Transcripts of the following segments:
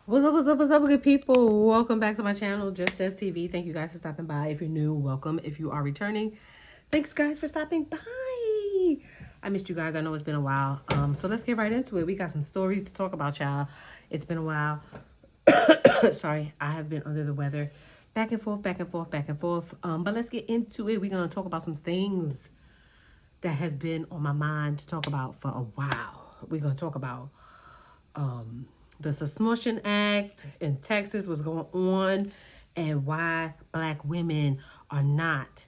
What's up, good people? Welcome back to my channel, Just As TV. Thank you guys for stopping by. If you're new, welcome. If you are returning, thanks guys for stopping by. I missed you guys. I know it's been a while. So let's get right into it. We got some stories to talk about, y'all. It's been a while. Sorry, I have been under the weather. Back and forth, back and forth, back and forth. But let's get into it. We're gonna talk about some things that has been on my mind to talk about for a while. We're gonna talk about the Suspension Act in Texas was going on and why black women are not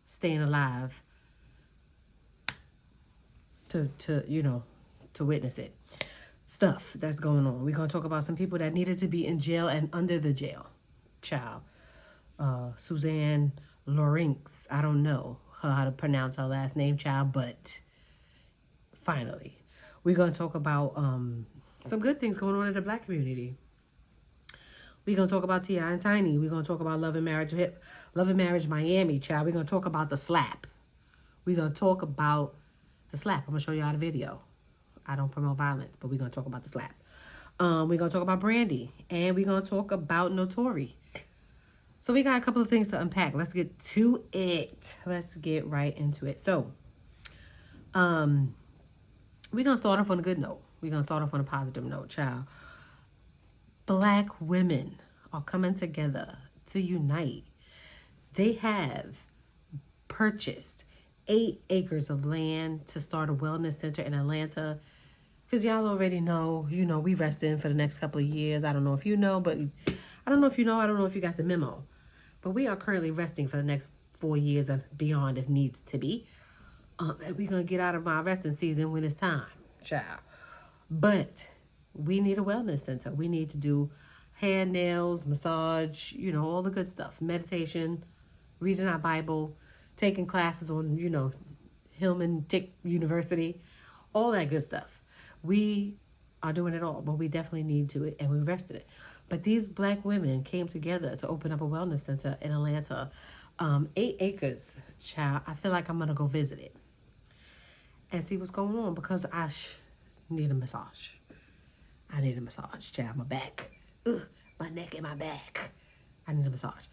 staying alive to witness it. Stuff that's going on. We're going to talk about some people that needed to be in jail and under the jail. Child. Susan Lorincz. I don't know how to pronounce her last name, child, but finally. We're going to talk about some good things going on in the black community. We're going to talk about T.I. and Tiny. We're going to talk about Love and Marriage Miami, child. We're going to talk about the slap. We're going to talk about the slap. I'm going to show y'all the video. I don't promote violence, but we're going to talk about the slap. We're going to talk about Brandy. And we're going to talk about Naturi. So we got a couple of things to unpack. Let's get to it. Let's get right into it. So, we're going to start off on a good note. We're going to start off on a positive note, child. Black women are coming together to unite. They have purchased 8 acres of land to start a wellness center in Atlanta. Because y'all already know, we resting for the next couple of years. I don't know if you know, but I don't know if you know. I don't know if you got the memo. But we are currently resting for the next 4 years and beyond if needs to be. And we're going to get out of my resting season when it's time, child. But we need a wellness center. We need to do hair, nails, massage, all the good stuff. Meditation, reading our Bible, taking classes on, Hillman Tick University, all that good stuff. We are doing it all, but we definitely need to it, and we rested it. But these black women came together to open up a wellness center in Atlanta. 8 acres, child. I feel like I'm going to go visit it and see what's going on because I need a massage. I need a massage, child. My back, my neck and my back. I need a massage.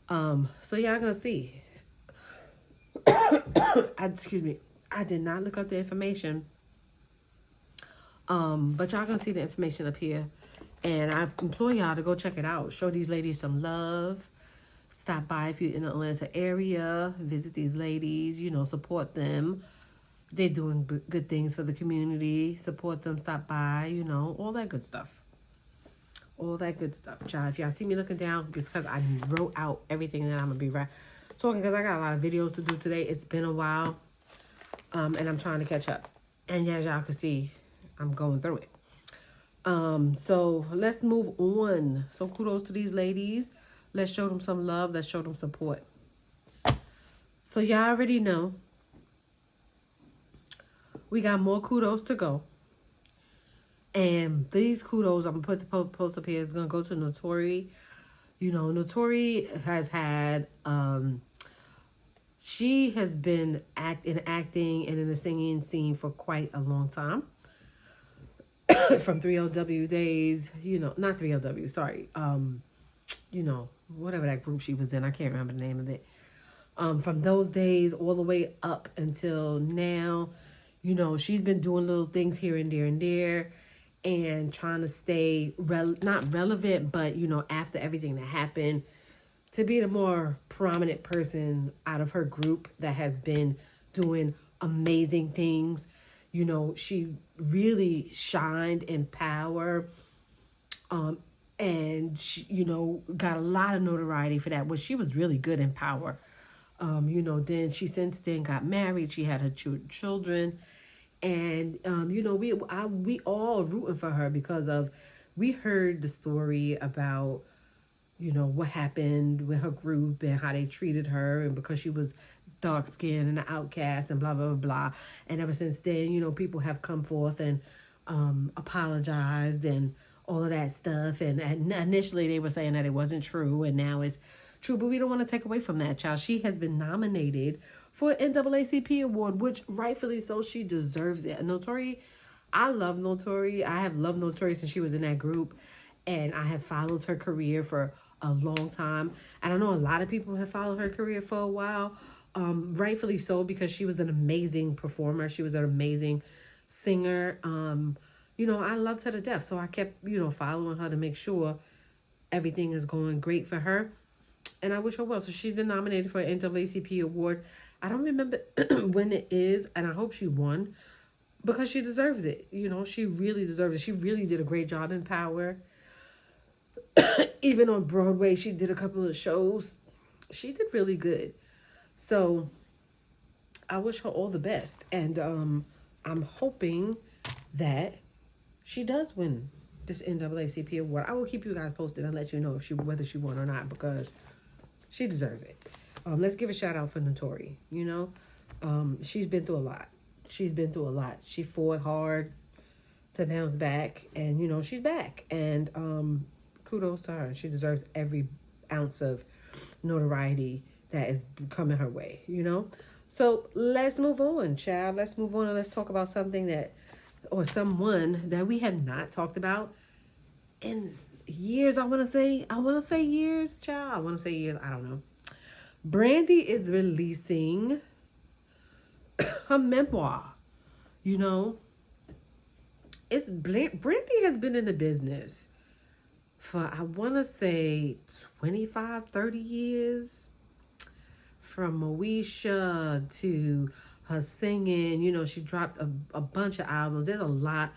So y'all gonna see. Excuse me. I did not look up the information. But y'all gonna see the information up here, and I implore y'all to go check it out. Show these ladies some love. Stop by if you're in the Atlanta area. Visit these ladies. Support them. They're doing good things for the community. Support them. Stop by. All that good stuff. All that good stuff, child. If y'all see me looking down, it's because I wrote out everything that I'm going to be talking because I got a lot of videos to do today. It's been a while, and I'm trying to catch up. And as y'all can see, I'm going through it. So let's move on. So kudos to these ladies. Let's show them some love. Let's show them support. So y'all already know. We got more kudos to go. And these kudos, I'm going to put the post up here. It's going to go to Naturi. Naturi has had, she has been acting and in the singing scene for quite a long time. From 3LW days, not 3LW, sorry. Whatever that group she was in. I can't remember the name of it. From those days all the way up until now. She's been doing little things here and there and trying to stay not relevant, but, after everything that happened, to be the more prominent person out of her group that has been doing amazing things. She really shined in power and, she, got a lot of notoriety for that. Well, she was really good in power. Then she since then got married. She had her children. And, we all rooting for her because we heard the story about, what happened with her group and how they treated her. And because she was dark skinned and an outcast and blah, blah, blah, blah. And ever since then, people have come forth and apologized and all of that stuff. And initially they were saying that it wasn't true. And now it's true. But we don't want to take away from that, child. She has been nominated for an NAACP award, which rightfully so, she deserves it. Naturi, I love Naturi. I have loved Naturi since she was in that group, and I have followed her career for a long time. And I know a lot of people have followed her career for a while, rightfully so, because she was an amazing performer. She was an amazing singer. I loved her to death, so I kept following her to make sure everything is going great for her, and I wish her well. So she's been nominated for an NAACP award. I don't remember when it is, and I hope she won because she deserves it. She really deserves it. She really did a great job in Power. Even on Broadway, she did a couple of shows. She did really good. So I wish her all the best. And I'm hoping that she does win this NAACP award. I will keep you guys posted and let you know whether she won or not, because she deserves it. Let's give a shout out for Naturi. She's been through a lot. She fought hard to bounce back, and she's back. And kudos to her. She deserves every ounce of notoriety that is coming her way. So let's move on, child. Let's move on and let's talk about something someone that we have not talked about in years. I want to say years, child. I want to say years. I don't know. Brandy is releasing her memoir. Brandy has been in the business for, I want to say, 25, 30 years. From Moesha to her singing, she dropped a bunch of albums. There's a lot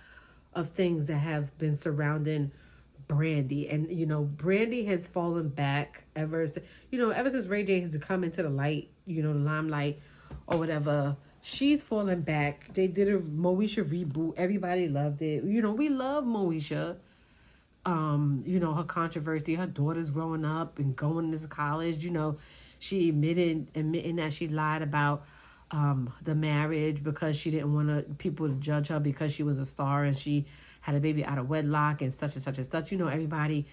of things that have been surrounding Brandy. And, Brandy has fallen back ever since Ray J has come into the light, the limelight or whatever. She's fallen back. They did a Moesha reboot. Everybody loved it. We love Moesha. Her controversy, her daughter's growing up and going to college, she admitting that she lied about the marriage because she didn't want people to judge her because she was a star and she had a baby out of wedlock and such and such and such. Everybody,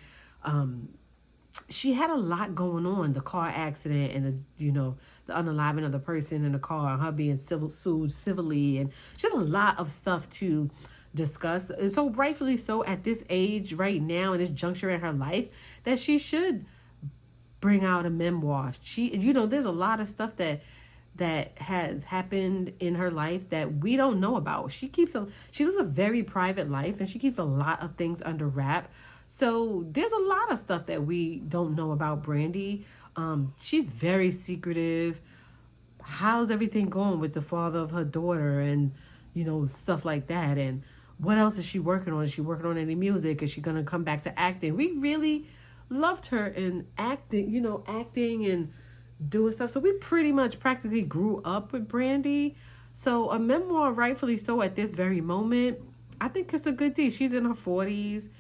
she had a lot going on. The car accident and the unaliving of the person in the car and her being sued civilly, and she had a lot of stuff to discuss. And so rightfully so, at this age right now, in this juncture in her life, that she should bring out a memoir. There's a lot of stuff that has happened in her life that we don't know about. She lives a very private life, and she keeps a lot of things under wrap. So there's a lot of stuff that we don't know about Brandy. She's very secretive. How's everything going with the father of her daughter and stuff like that? And what else is she working on? Is she working on any music? Is she gonna come back to acting? We really loved her in acting and doing stuff. So we pretty much practically grew up with Brandy. So a memoir, rightfully so, at this very moment, I think it's a good thing. She's in her 40s.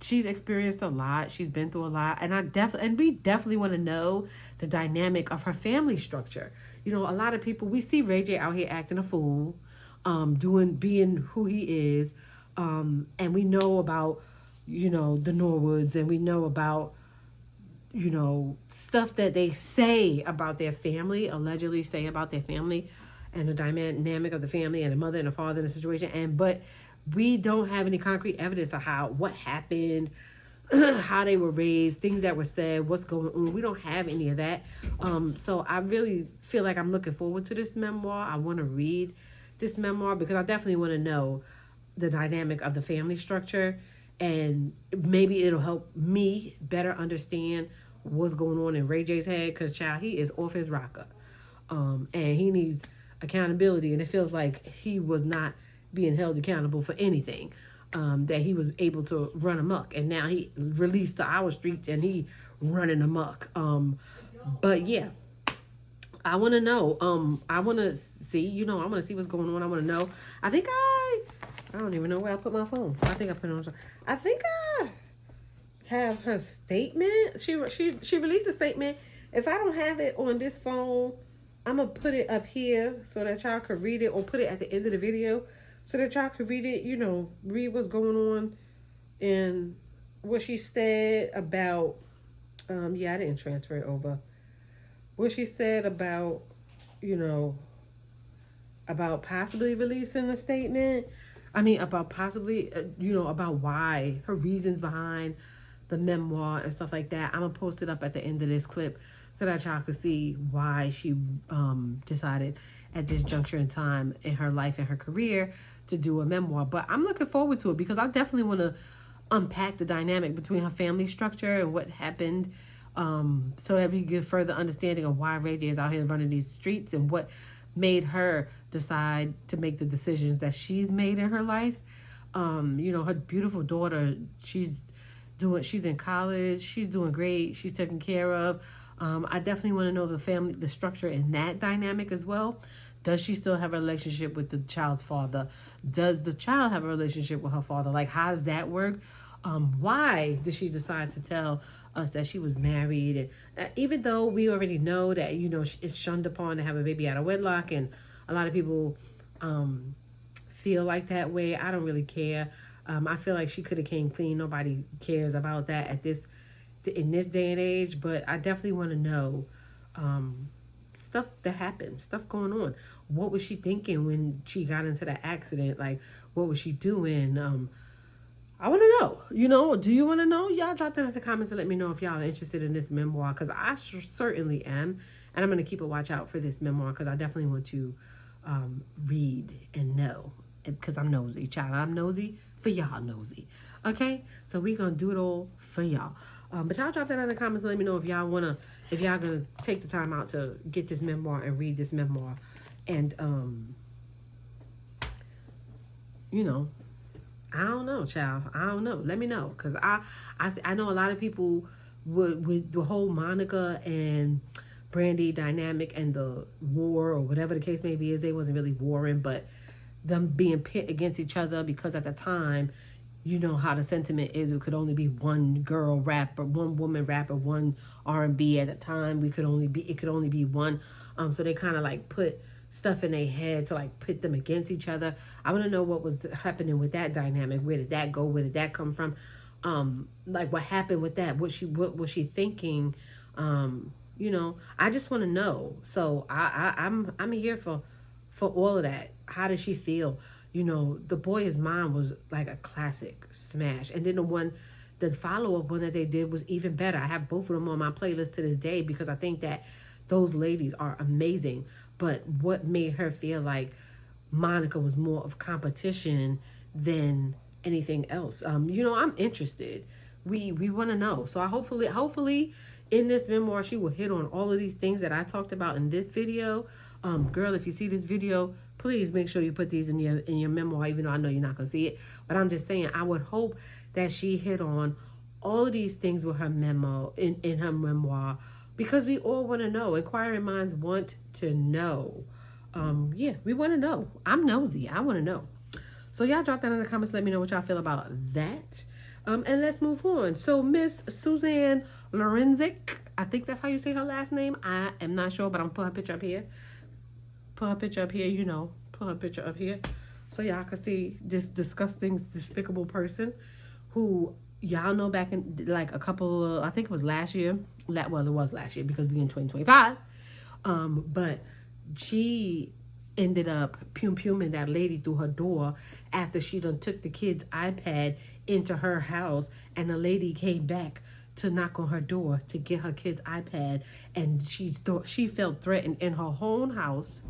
She's experienced a lot. She's been through a lot. And we definitely want to know the dynamic of her family structure. A lot of people, we see Ray J out here acting a fool, being who he is. And we know about the Norwoods, and we know about, stuff that they say about their family, allegedly say about their family, and the dynamic of the family and the mother and the father in the situation. But we don't have any concrete evidence of what happened, how they were raised, things that were said, what's going on. We don't have any of that. So I really feel like I'm looking forward to this memoir. I want to read this memoir because I definitely want to know the dynamic of the family structure, and maybe it'll help me better understand what's going on in Ray J's head, because child, he is off his rocker, and he needs accountability, and it feels like he was not being held accountable for anything, that he was able to run amok, and now he released to our streets and he running amok. But yeah, I want to know. I want to see. I want to see what's going on. I want to know. I don't even know where I put my phone. I think I put it on. I think I have her statement. She released a statement. If I don't have it on this phone, I'm gonna put it up here so that y'all can read it, or put it at the end of the video so that y'all can read it. Read what's going on and what she said about. I didn't transfer it over. What she said about, about possibly releasing a statement. I mean, about possibly, about why, her reasons behind the memoir and stuff like that. I'm going to post it up at the end of this clip so that y'all can see why she decided at this juncture in time in her life and her career to do a memoir. But I'm looking forward to it because I definitely want to unpack the dynamic between her family structure and what happened, so that we get further understanding of why Ray J is out here running these streets and what made her decide to make the decisions that she's made in her life. Her beautiful daughter, she's in college, she's doing great, she's taken care of. I definitely want to know the structure in that dynamic as well. Does she still have a relationship with the child's father? Does the child have a relationship with her father? Like, how does that work? Why did she decide to tell us that she was married? And even though we already know that, it's shunned upon to have a baby out of wedlock, and a lot of people feel like that way, I don't really care. I feel like she could have came clean. Nobody cares about that in this day and age, but I definitely want to know stuff that happened, stuff going on. What was she thinking when she got into that accident? Like, what was she doing? I want to know. Do you want to know? Y'all drop that in the comments and let me know if y'all are interested in this memoir, because I certainly am, and I'm going to keep a watch out for this memoir because I definitely want to read and know, because I'm nosy, child. I'm nosy for y'all nosy. Okay, so we gonna do it all for y'all. But y'all drop that in the comments and let me know if y'all gonna take the time out to get this memoir and read this memoir. And I don't know, child. I don't know. Let me know, because I know a lot of people with the whole Monica and Brandy dynamic and the war or whatever the case may be, is they wasn't really warring, but them being pit against each other, because at the time, you know how the sentiment is, it could only be one girl rapper, one woman rapper, one R&B at the time. It could only be one. So they kind of like put stuff in their head to like pit them against each other. I want to know what was happening with that dynamic. Where did that go? Where did that come from? Like, what happened with that? What was she thinking? I just want to know. So I'm here for all of that. How does she feel? The Boy Is Mine was like a classic smash. And then the follow-up one that they did was even better. I have both of them on my playlist to this day because I think that those ladies are amazing. But what made her feel like Monica was more of competition than anything else? I'm interested. We want to know. So hopefully in this memoir, she will hit on all of these things that I talked about in this video. Girl, if you see this video, please make sure you put these in your memoir, even though I know you're not going to see it. But I'm just saying, I would hope that she hit on all of these things with her in her memoir, because we all want to know. Inquiring minds want to know. We want to know. I'm nosy. I want to know. So y'all drop that in the comments. Let me know what y'all feel about that. And let's move on. So Miss Susan Lorincz, I think that's how you say her last name. I am not sure, but I'm going to put her picture up here. Put her picture up here so y'all can see this disgusting, despicable person who y'all know back in like a couple of, I think it was last year. Well, it was last year because we in 2025. But she ended up pum-puming that lady through her door after she done took the kid's iPad into her house, and the lady came back to knock on her door to get her kid's iPad, and she felt threatened in her own house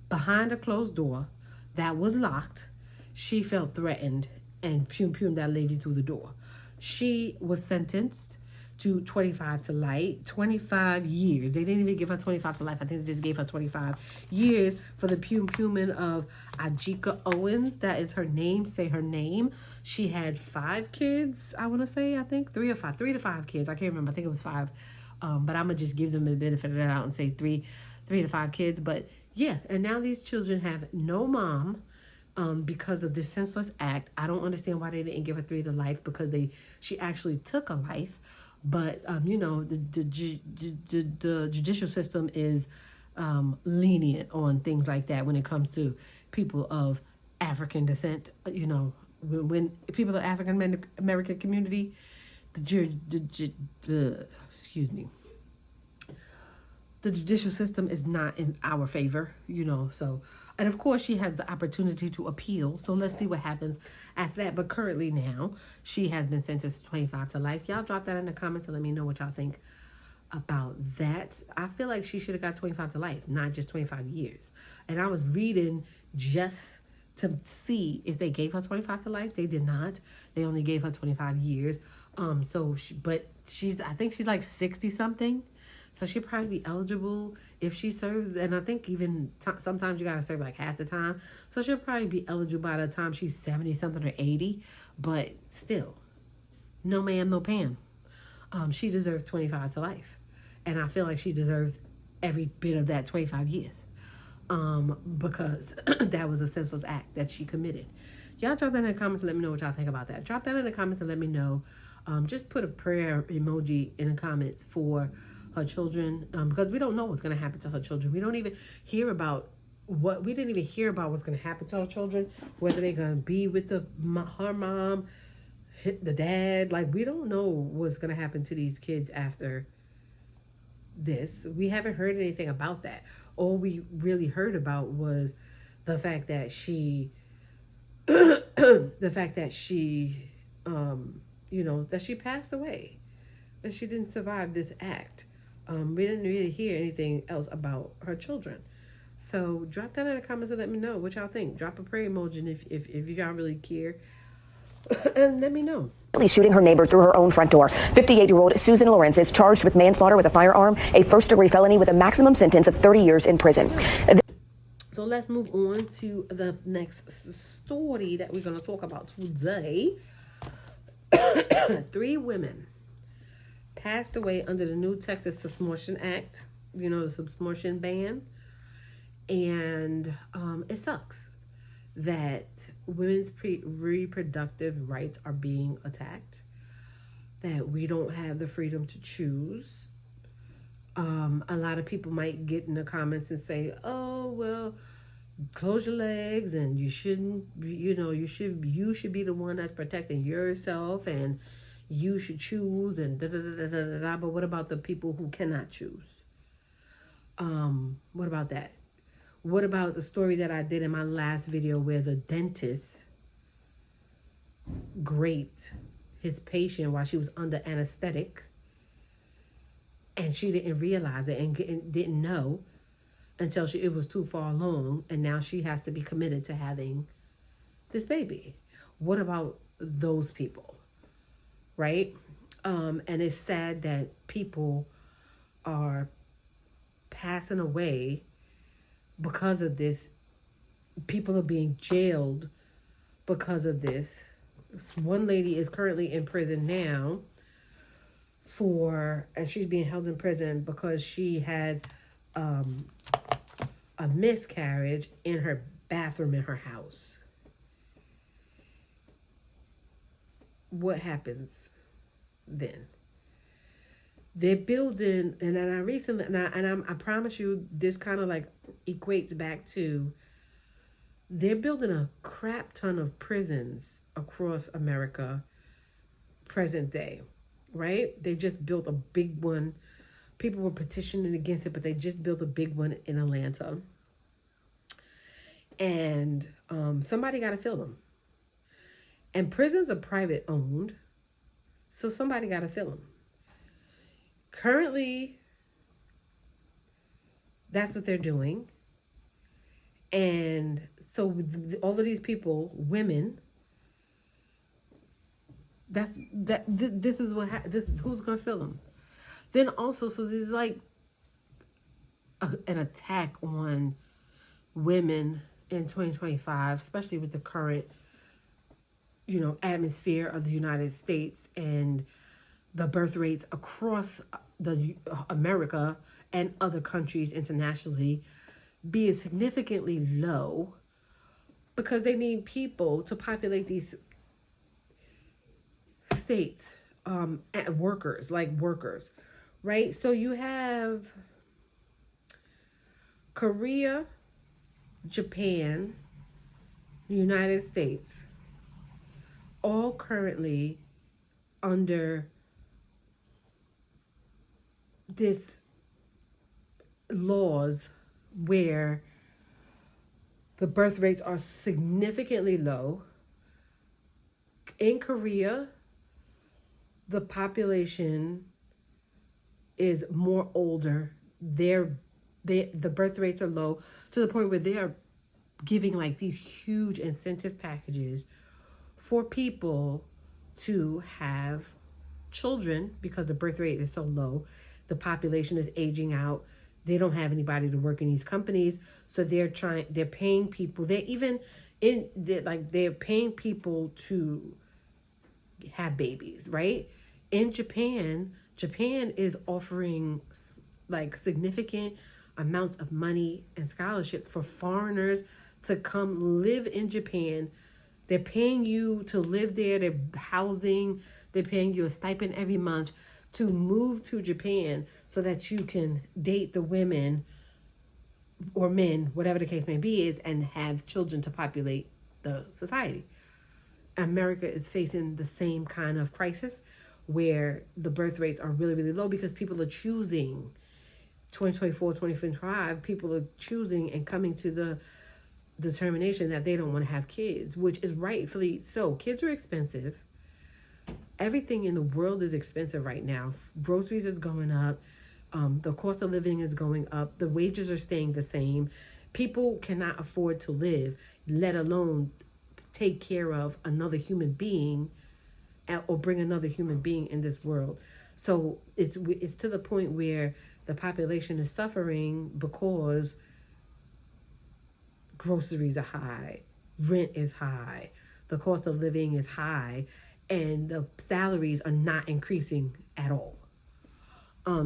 behind a closed door that was locked. She felt threatened and pum-pumed that lady through the door. She was sentenced to 25 to life, 25 years. They didn't even give her 25 to life. I think they just gave her 25 years for the pum-puming of Ajika Owens. That is her name. Say her name. She had 5 kids, I want to say. I think 3 to 5 kids. I can't remember. I think it was 5. But I'm going to just give them the benefit of that out and say 3 to 5 kids. But yeah, and now these children have no mom because of this senseless act. I don't understand why they didn't give her 3 to life, because she actually took a life. But the judicial system is lenient on things like that when it comes to people of African descent. When people of African American community, the judicial system is not in our favor, so And of course, she has the opportunity to appeal. So let's see what happens after that. But currently now, she has been sentenced to 25 to life. Y'all drop that in the comments and let me know what y'all think about that. I feel like she should have got 25 to life, not just 25 years. And I was reading just to see if they gave her 25 to life. They did not. They only gave her 25 years. But I think she's like 60 something. So she'll probably be eligible if she serves. And I think even sometimes you got to serve like half the time. So she'll probably be eligible by the time she's 70 something or 80. But still, no ma'am, no Pam. She deserves 25 to life. And I feel like she deserves every bit of that 25 years. Because that was a senseless act that she committed. Y'all drop that in the comments and let me know what y'all think about that. Drop that in the comments and let me know. Just put a prayer emoji in the comments for her children, because we don't know what's going to happen to her children. We don't even hear about we didn't even hear about what's going to happen to her children, whether they're going to be with her mom, the dad. Like, we don't know what's going to happen to these kids after this. We haven't heard anything about that. All we really heard about was the fact that she that she passed away, that she didn't survive this act. We didn't really hear anything else about her children. So drop that in the comments and let me know what y'all think. Drop a prayer emoji if y'all really care. And let me know. Shooting her neighbor through her own front door. 58-year-old Susan Lorincz is charged with manslaughter with a firearm, a first-degree felony with a maximum sentence of 30 years in prison. So let's move on to the next story that we're going to talk about today. 3 women passed away under the new Texas Submersion Act, the submersion ban. And it sucks that women's reproductive rights are being attacked, that we don't have the freedom to choose. A lot of people might get in the comments and say, oh, well, close your legs and you shouldn't, you should be the one that's protecting yourself and you should choose and da-da-da-da-da-da. But what about the people who cannot choose? What about that? What about the story that I did in my last video where the dentist raped his patient while she was under anesthetic and she didn't realize it and didn't know until it was too far along, and now she has to be committed to having this baby? What about those people, right? And it's sad that people are passing away because of this. People are being jailed because of this. One lady is currently in prison now and she's being held in prison because she had a miscarriage in her bathroom in her house. What happens then? They're building, and then I promise you, this kind of like equates back to, they're building a crap ton of prisons across America present day, right? They just built a big one. People were petitioning against it, but they just built a big one in Atlanta. And somebody got to fill them. And prisons are private owned, so somebody got to fill them. Currently, that's what they're doing. And so all of these people, women, this is who's going to fill them. Then also, so this is like an attack on women in 2025, especially with the current, atmosphere of the United States and the birth rates across America and other countries internationally being significantly low, because they need people to populate these states, workers, right? So you have Korea, Japan, the United States, all currently under this laws where The birth rates are significantly low. In Korea, the population is more older. The birth rates are low to the point where they are giving like these huge incentive packages for people to have children because the birth rate is so low. The population is aging out. They don't have anybody to work in these companies, so they're paying people. They're paying people to have babies, right? In Japan is offering like significant amounts of money and scholarships for foreigners to come live in Japan. They're paying you to live there. They're housing. They're paying you a stipend every month to move to Japan so that you can date the women or men, whatever the case may be, and have children to populate the society. America is facing the same kind of crisis where the birth rates are really, really low because people are choosing 2024, 2025, people are choosing and coming to the determination that they don't want to have kids, which is rightfully so. Kids are expensive. Everything in the world is expensive right now. Groceries is going up. The cost of living is going up. The wages are staying the same. People cannot afford to live, let alone take care of another human being or bring another human being in this world. So it's to the point where the population is suffering because groceries are high, rent is high, the cost of living is high, and the salaries are not increasing at all.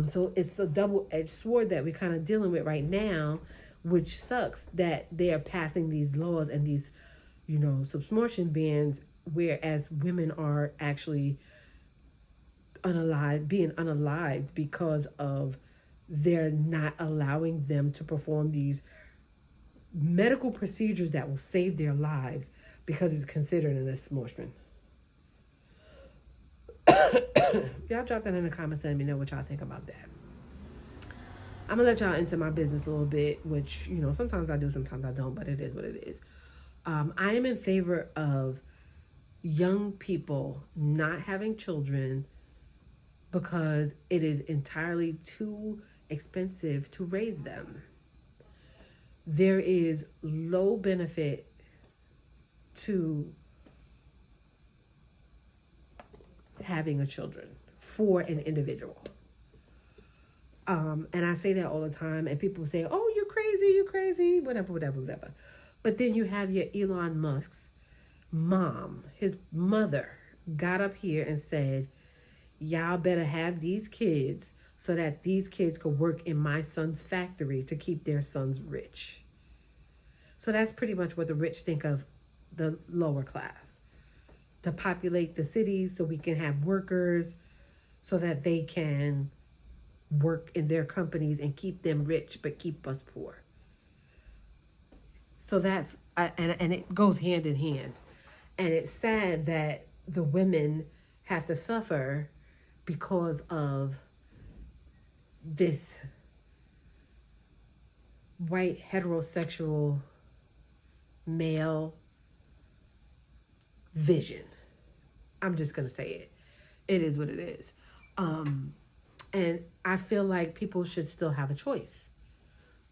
So it's a double-edged sword that we're kind of dealing with right now, which sucks that they are passing these laws and these, submersion bans, whereas women are actually being unalived because of they're not allowing them to perform these medical procedures that will save their lives because it's considered an expulsion. Y'all drop that in the comments and let me know what y'all think about that. I'm gonna let y'all into my business a little bit, which sometimes I do, sometimes I don't, but it is what it is. I am in favor of young people not having children because it is entirely too expensive to raise them. There is low benefit to having a children for an individual. And I say that all the time, and people say, oh, you're crazy, whatever. But then you have your Elon Musk's mom, his mother, got up here and said, y'all better have these kids so that these kids could work in my son's factory to keep their sons rich. So that's pretty much what the rich think of the lower class. To populate the cities so we can have workers so that they can work in their companies and keep them rich but keep us poor. So that's, and it goes hand in hand. And it's sad that the women have to suffer because of this white heterosexual male vision. I'm just going to say it. It is what it is. And I feel like people should still have a choice,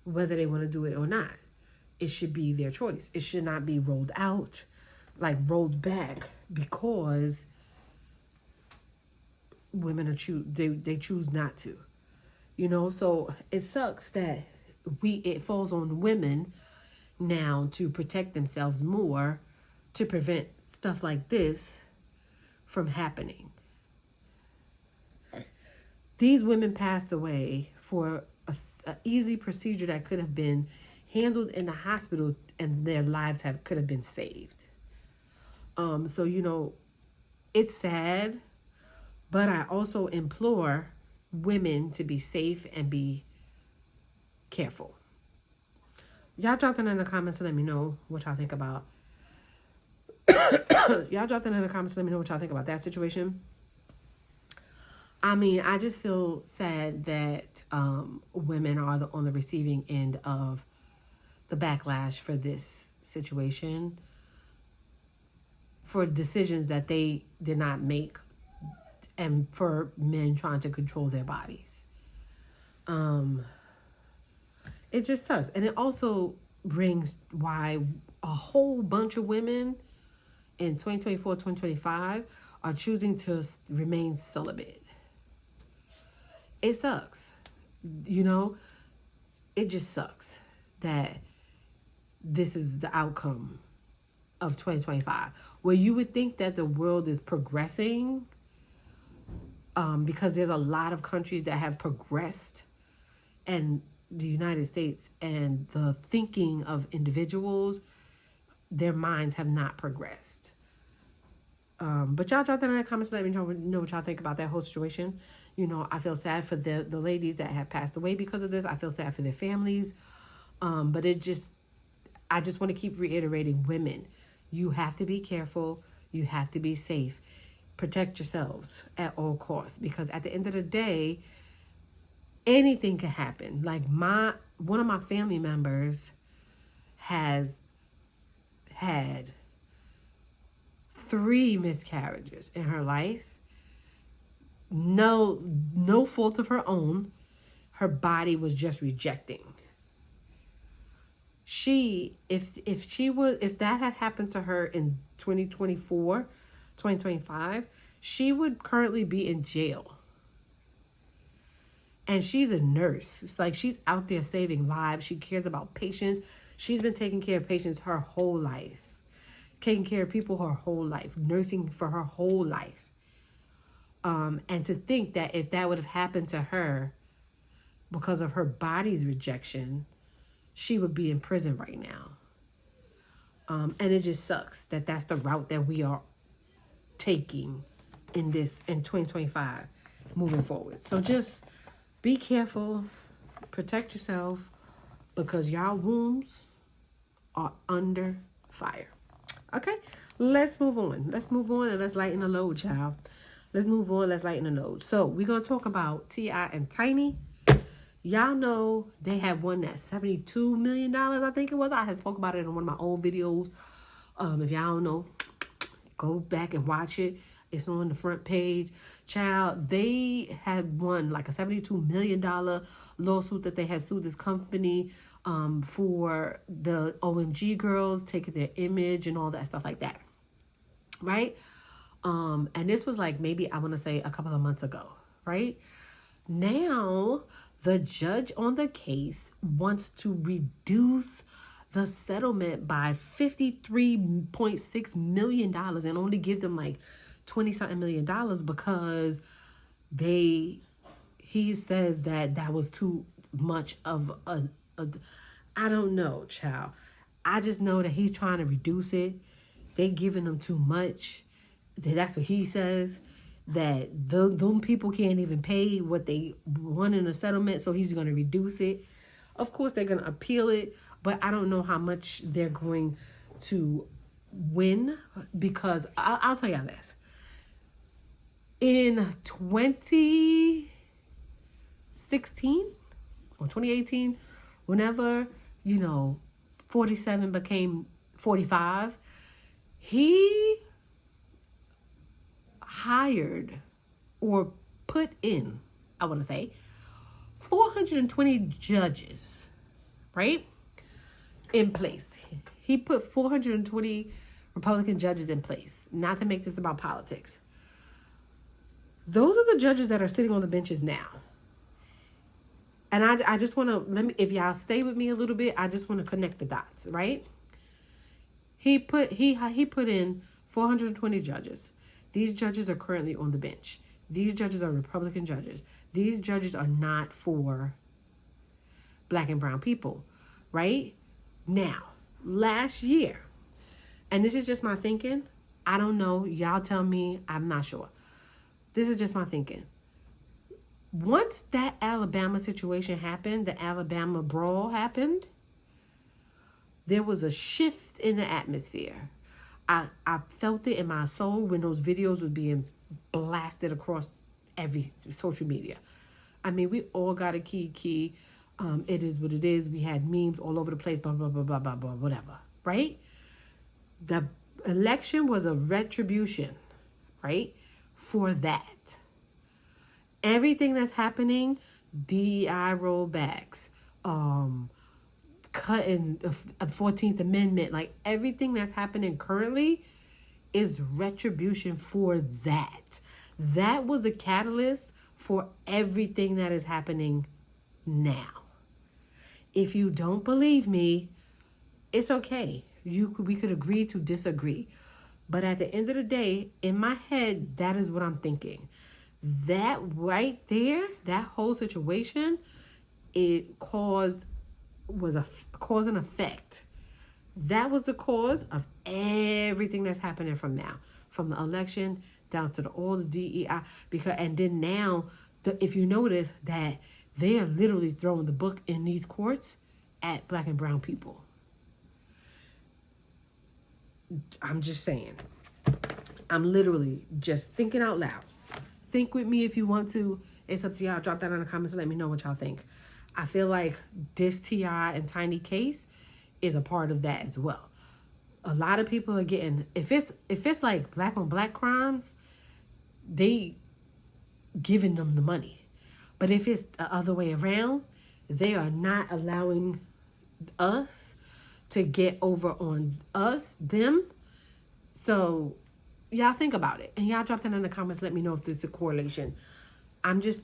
whether they want to do it or not. It should be their choice. It should not be rolled out, like rolled back, because women are they choose not to. So it sucks that it falls on women now to protect themselves more to prevent stuff like this from happening. These women passed away for an easy procedure that could have been handled in the hospital and their lives could have been saved. So, it's sad, but I also implore women to be safe and be careful. Y'all drop that in the comments and let me know what y'all think about. Y'all drop that in the comments and let me know what y'all think about that situation. I mean, I just feel sad that women are on the receiving end of the backlash for this situation for decisions that they did not make, and for men trying to control their bodies. It just sucks. And it also brings why a whole bunch of women in 2024, 2025 are choosing to remain celibate. It sucks. You know, it just sucks that this is the outcome of 2025, where you would think that the world is progressing, because there's a lot of countries that have progressed, and the United States and the thinking of individuals, their minds have not progressed. But y'all drop that in the comments. Let me know what y'all think about that whole situation. You know, I feel sad for the ladies that have passed away because of this. I feel sad for their families. But I just want to keep reiterating, women, you have to be careful. You have to be safe. Protect yourselves at all costs, because at the end of the day, anything can happen. Like one of my family members has had 3 miscarriages in her life. No fault of her own. Her body was just rejecting. If that had happened to her in 2024, 2025, she would currently be in jail. And she's a nurse. It's like she's out there saving lives. She cares about patients. She's been taking care of patients her whole life. Taking care of people her whole life. Nursing for her whole life. And to think that if that would have happened to her because of her body's rejection, she would be in prison right now. And it just sucks that that's the route that we are taking in 2025 moving forward. So just be careful, protect yourself, because y'all wombs are under fire. Okay, let's move on and let's lighten the load, child. Let's move on, let's lighten the load. So we're going to talk about T.I. and Tiny. Y'all know they have won that $72 million, I think it was. I had spoke about it in one of my old videos. If y'all don't know, go back and watch it. It's on the front page. Child, they had won like a $72 million lawsuit that they had sued this company for the OMG girls taking their image and all that stuff like that. Right? And this was like maybe, I want to say, a couple of months ago. Right? Now, the judge on the case wants to reduce the settlement by $53.6 million and only give them like 20-something million dollars because he says that was too much of a I don't know, child. I just know that he's trying to reduce it. They giving them too much. That's what he says. That them people can't even pay what they want in a settlement, so he's going to reduce it. Of course, they're going to appeal it, but I don't know how much they're going to win, because I'll tell y'all this. In 2016 or 2018, whenever, 47 became 45, he hired or put in, I want to say, 420 judges, right, in place. He put 420 Republican judges in place, not to make this about politics. Those are the judges that are sitting on the benches now. And I just want to, if y'all stay with me a little bit, I just want to connect the dots, right? He put in 420 judges. These judges are currently on the bench. These judges are Republican judges. These judges are not for Black and brown people, right? Now, last year, and this is just my thinking. I don't know. Y'all tell me. I'm not sure. This is just my thinking. Once that Alabama situation happened, the Alabama brawl happened, there was a shift in the atmosphere. I felt it in my soul when those videos were being blasted across every social media. I mean, we all got a key. It is what it is. We had memes all over the place, blah, blah, blah, blah, blah, blah, whatever, right? The election was a retribution, right, for that. Everything that's happening, DEI rollbacks, cutting a 14th Amendment, like everything that's happening currently is retribution for that. That was the catalyst for everything that is happening now. If you don't believe me, it's okay. We could agree to disagree. But at the end of the day, in my head, that is what I'm thinking. That right there, that whole situation, it caused was a cause and effect. That was the cause of everything that's happening from now, from the election down to all the DEI. And then now, if you notice that they are literally throwing the book in these courts at Black and brown people. I'm just saying. I'm literally just thinking out loud. Think with me if you want to. It's up to y'all. Drop that in the comments and let me know what y'all think. I feel like this T.I. and Tiny case is a part of that as well. A lot of people are getting, if it's like black on black crimes, they giving them the money. But if it's the other way around, they are not allowing us to get over on them. So y'all think about it. And y'all drop that in the comments. Let me know if there's a correlation. I'm just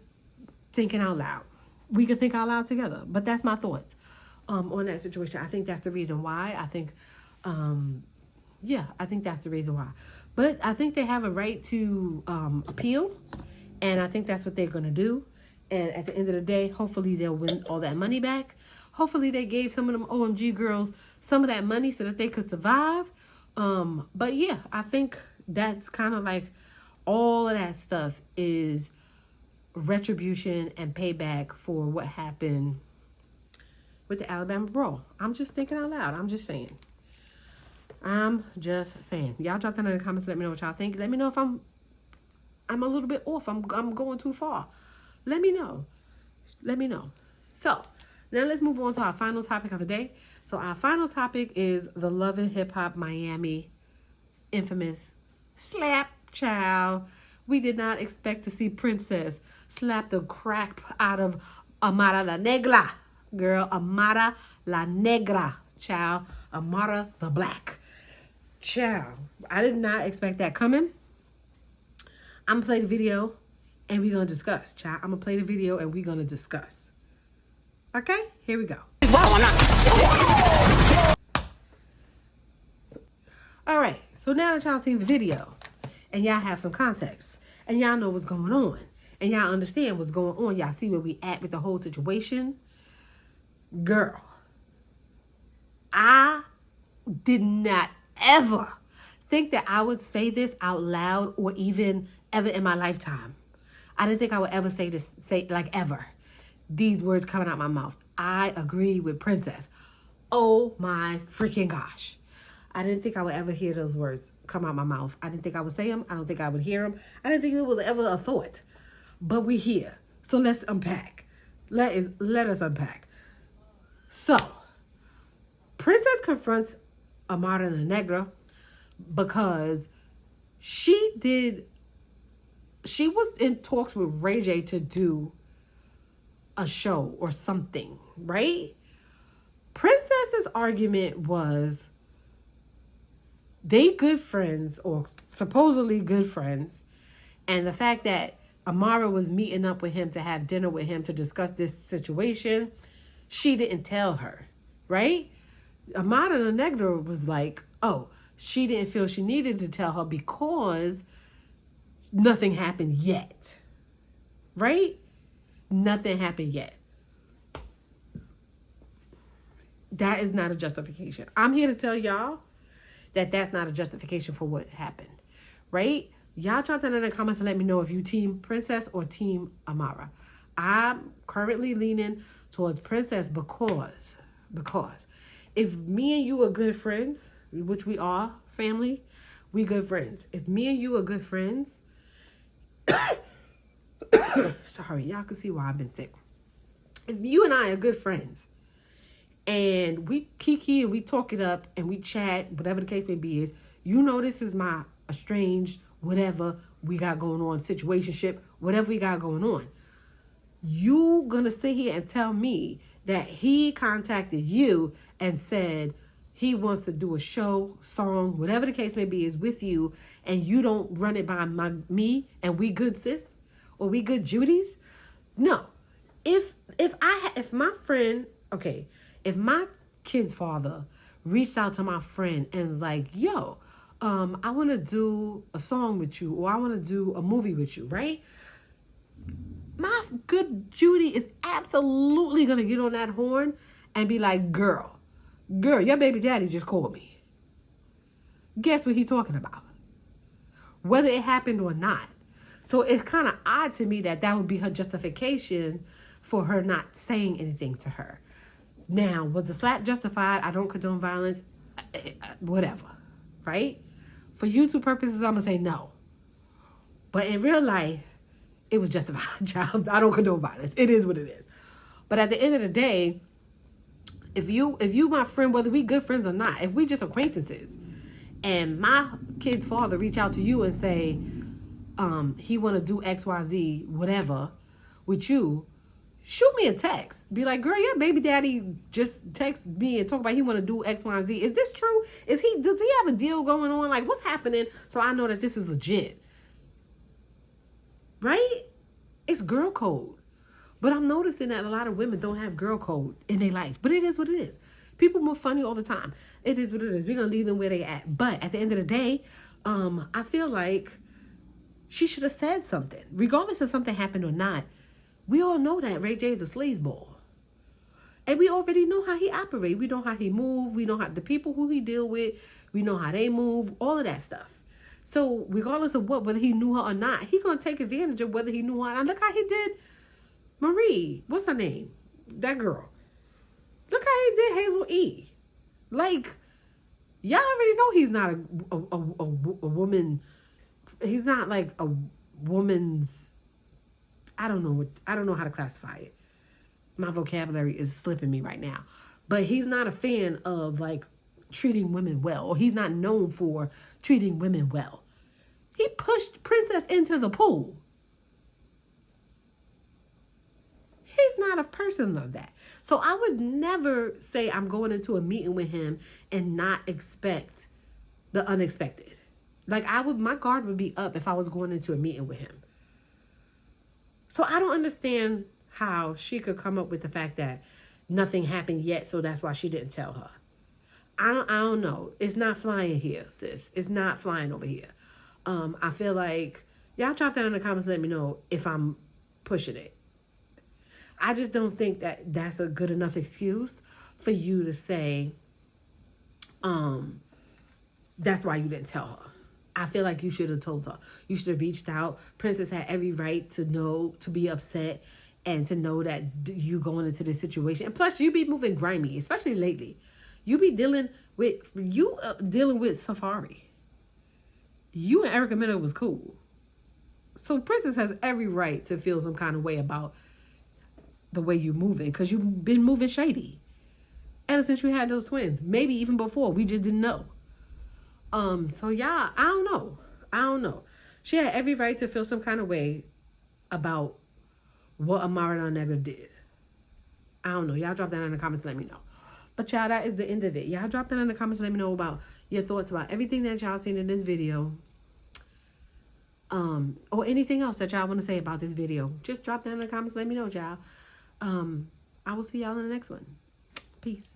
thinking out loud. We could think out loud together. But that's my thoughts on that situation. I think that's the reason why. I think that's the reason why. But I think they have a right to appeal. And I think that's what they're going to do. And at the end of the day, hopefully they'll win all that money back. Hopefully they gave some of them OMG girls some of that money so that they could survive. But yeah, I think that's kind of like all of that stuff is retribution and payback for what happened with the Alabama brawl. I'm just thinking out loud. I'm just saying. Y'all drop that in the comments. Let me know what y'all think. Let me know if I'm a little bit off. I'm going too far. Let me know. So now let's move on to our final topic of the day. So our final topic is the Love and Hip Hop Miami infamous slap child. We did not expect to see Princess slap the crap out of Amara la Negra. Girl, Amara la Negra. Child, Amara the Black. Child, I did not expect that coming. I'm going to play the video and we're going to discuss. Child, I'm going to play the video and we're going to discuss. Okay, here we go. All right, so now that y'all seen the video and y'all have some context and y'all know what's going on and y'all understand what's going on, y'all see where we at with the whole situation. Girl, I did not ever think that I would say this out loud or even ever in my lifetime. I didn't think I would ever say ever. These words coming out my mouth. I agree with Princess. Oh my freaking gosh. I didn't think I would ever hear those words come out my mouth. I didn't think I would say them. I don't think I would hear them. I didn't think it was ever a thought. But we're here. So let's unpack. Let us unpack. So, Princess confronts Amara la Negra because she was in talks with Ray J to do a show or something, right? Princess's argument was they good friends or supposedly good friends, and the fact that Amara was meeting up with him to have dinner with him to discuss this situation, she didn't tell her, right? Amara la Negra was like, oh, she didn't feel she needed to tell her because nothing happened yet, right? Nothing happened yet. That is not a justification. I'm here to tell y'all that that's not a justification for what happened, right? Y'all drop that in the comments and let me know if you team Princess or team Amara. I'm currently leaning towards Princess because if me and you are good friends, which we are, family, we good friends. If me and you are good friends, sorry, y'all can see why I've been sick. If you and I are good friends and we kiki and we talk it up and we chat, whatever the case may be is, you know, this is my estranged, whatever we got going on, situationship, whatever we got going on. You gonna sit here and tell me that he contacted you and said he wants to do a show, song, whatever the case may be is with you, and you don't run it by me and we good sis or we good Judies? No. If my friend, okay, if my kid's father reached out to my friend and was like, yo, I want to do a song with you, or I want to do a movie with you, right? My good Judy is absolutely going to get on that horn and be like, girl, your baby daddy just called me. Guess what he talking about? Whether it happened or not. So it's kind of odd to me that would be her justification for her not saying anything to her. Now, was the slap justified? I don't condone violence. Whatever, right? For YouTube purposes, I'm going to say no. But in real life, it was justified, child. I don't condone violence. It is what it is. But at the end of the day, if you my friend, whether we good friends or not, if we just acquaintances, and my kid's father reach out to you and say, he want to do XYZ, whatever, with you, shoot me a text. Be like, girl, your baby daddy just text me and talk about he want to do X, Y, and Z. Is this true? Does he have a deal going on? Like, what's happening? So I know that this is legit. Right? It's girl code. But I'm noticing that a lot of women don't have girl code in their life. But it is what it is. People move funny all the time. It is what it is. We're going to leave them where they at. But at the end of the day, I feel like she should have said something. Regardless if something happened or not. We all know that Ray J is a sleazeball. And we already know how he operates. We know how he moves. We know how the people who he deal with. We know how they move. All of that stuff. So regardless of whether he knew her or not, he going to take advantage of whether he knew her or not. Look how he did Marie. What's her name? That girl. Look how he did Hazel E. Like, y'all already know he's not a woman. He's not like a woman's, I don't know how to classify it. My vocabulary is slipping me right now. But he's not a fan of like treating women well, or he's not known for treating women well. He pushed Princess into the pool. He's not a person of that. So I would never say I'm going into a meeting with him and not expect the unexpected. Like my guard would be up if I was going into a meeting with him. So I don't understand how she could come up with the fact that nothing happened yet, so that's why she didn't tell her. I don't know. It's not flying here, sis. It's not flying over here. I feel like y'all drop that in the comments and let me know if I'm pushing it. I just don't think that that's a good enough excuse for you to say, that's why you didn't tell her. I feel like you should have told her. You should have reached out. Princess had every right to know, to be upset, and to know that you going into this situation. And plus, you be moving grimy, especially lately. You be dealing with Safari. You and Erica Mena was cool. So Princess has every right to feel some kind of way about the way you're moving, because you've been moving shady ever since you had those twins. Maybe even before. We just didn't know. So yeah, I don't know. She had every right to feel some kind of way about what Amara did. I don't know. Y'all drop that in the comments and let me know. But y'all, that is the end of it. Y'all drop that in the comments and let me know about your thoughts about everything that y'all seen in this video. Or anything else that y'all want to say about this video. Just drop that in the comments and let me know, y'all. I will see y'all in the next one. Peace.